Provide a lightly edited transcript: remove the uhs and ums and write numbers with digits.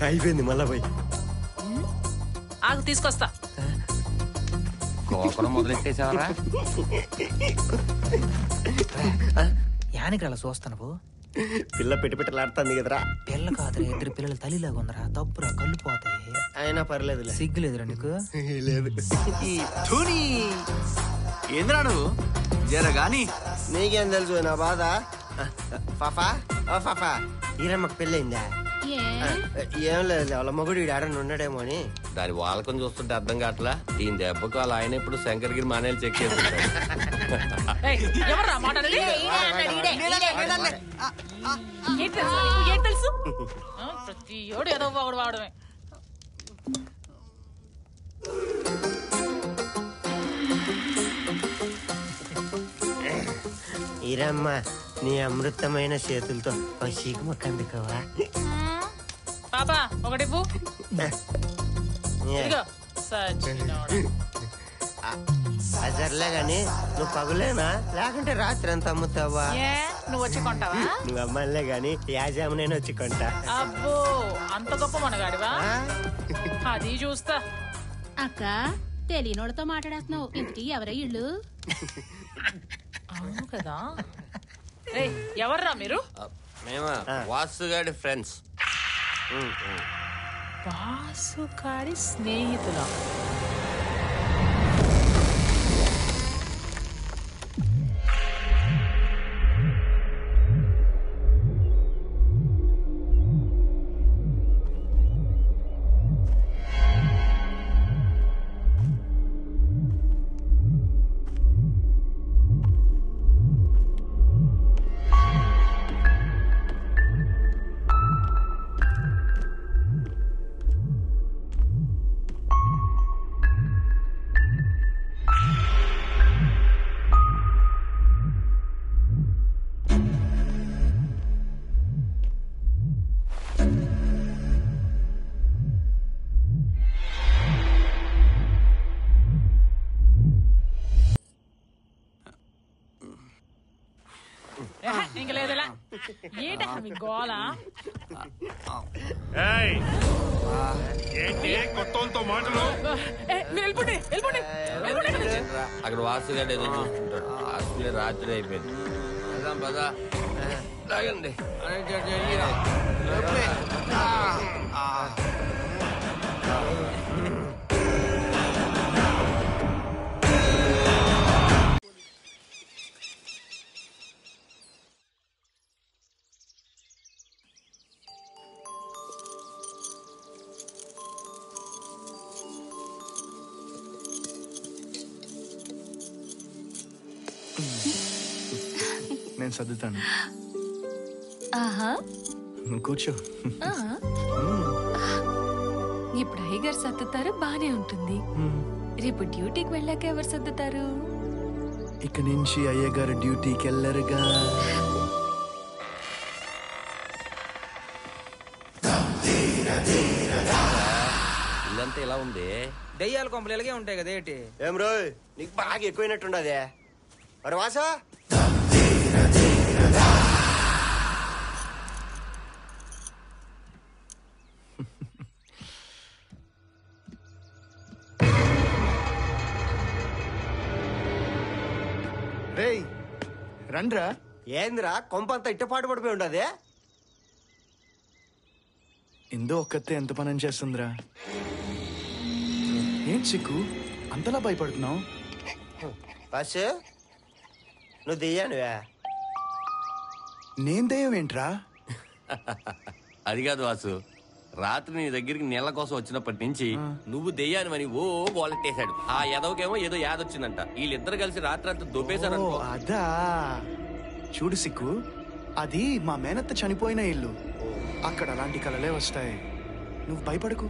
అయిపోయింది మళ్ళా పోయి ఆగు తీసుకొస్తా. గోకడం మొదలెట్టేసావరా? యానికి అలా చూస్తాను. పిల్ల పెట్టలాడుతుంది కదరా. పిల్ల కాదురా, ఇద్దరు పిల్లలు తల్లిలాగా ఉందరా. తప్పురా, కళ్ళు పోతాయి. అయినా పర్లేదు. సిగ్గులేదురా నీకు? లేదు. ఏంద్రా నువ్వు జరగాని? నీకేం తెలుసు నా బాధ? ఫాఫా ఓ ఫాఫా, ఈరమ్మకి పెళ్ళయిందా? ఏం లేదు, వాళ్ళ మగుడు ఆడని ఉన్నాడేమో అని. దాని వాళ్ళకం చూస్తుంటే అర్థం కావట్లా. ఈయన దెబ్బకు వాళ్ళ ఆయన ఇప్పుడు శంకర్గిరి మానేలు చెక్ చేస్తుంటాడు. ప్రతియోడు ఏదో వాడు వాడమే. ఈరమ్మ, నీ అమృతమైన చేతులతో చీకు మొక్కందుకోవా? పాపా ఒకటి సర్లే గాని నువ్వు పగులేనా లేకుంటే రాత్రి అంత అమ్ముతావా? నువ్వు వచ్చి కొంటావా? నువ్వు అమ్మలే గాని యాజాము నేను వచ్చి కొంటా. అబ్బో అంత గొప్ప మనగాడివా? అది చూస్తా. అక్క, తెలియనోళ్ళతో మాట్లాడేస్తున్నావు. ఇంటికి ఎవరై ఇళ్ళు? అవును కదా. ఎవర్రా మీరు? మేమా వాసుగాడి ఫ్రెండ్స్. వాసుగాడి స్నేహితులా? ఇంకలేదులా ఏంట గోళ? అక్కడ వాసుగాడు ఏదో చూసుకుంటాడు. అసలే రాత్రి అయిపోయింది. పదా లాగండి. నేను సర్దుతాను. ఆహా, కూర్చో. ఇప్పుడు అయ్యగారు సర్దుతారు, బానే ఉంటుంది. రేపు డ్యూటీకి వెళ్ళాక ఎవరు సర్దుతారు? ఇక నుంచి అయ్యగారు డ్యూటీకి వెళ్ళరుగా. ఇల్లంతా ఇలా ఉంది. దెయ్యాలు కొంపలుగా ఉంటాయి కదా. ఏంటి ఏం రోయ్, నీకు బాగా ఎక్కువైనట్టుండదే. మరి వాసా రేయ్ రండ్రా. ఏందిరా కొంపంతా ఇట్టపాటు పడిపోయి ఉండదే? ఎందో ఒక్కతే ఎంత పని చేస్తుందిరా. ఏం సిక్కు అంతలా భయపడుతున్నావు? బస్ నువ్వు దెయ్యానువే? నేను దెయ్యం ఏంట్రా? అది కాదు వాసు, రాత్రి నీ దగ్గరికి నీళ్ల కోసం వచ్చినప్పటి నుంచి నువ్వు దెయ్యానివని ఓ గోలెట్టేశాడు. ఆ ఎదవకేమో ఏదో యాదొచ్చిందంట. వీళ్ళిద్దరు కలిసి రాత్రి అంతా దొబ్బేశారు. అదా చూడు సిక్కు, అది మా మేనత్త చనిపోయిన ఇల్లు. అక్కడ అలాంటి కలలే వస్తాయి. నువ్వు భయపడకు.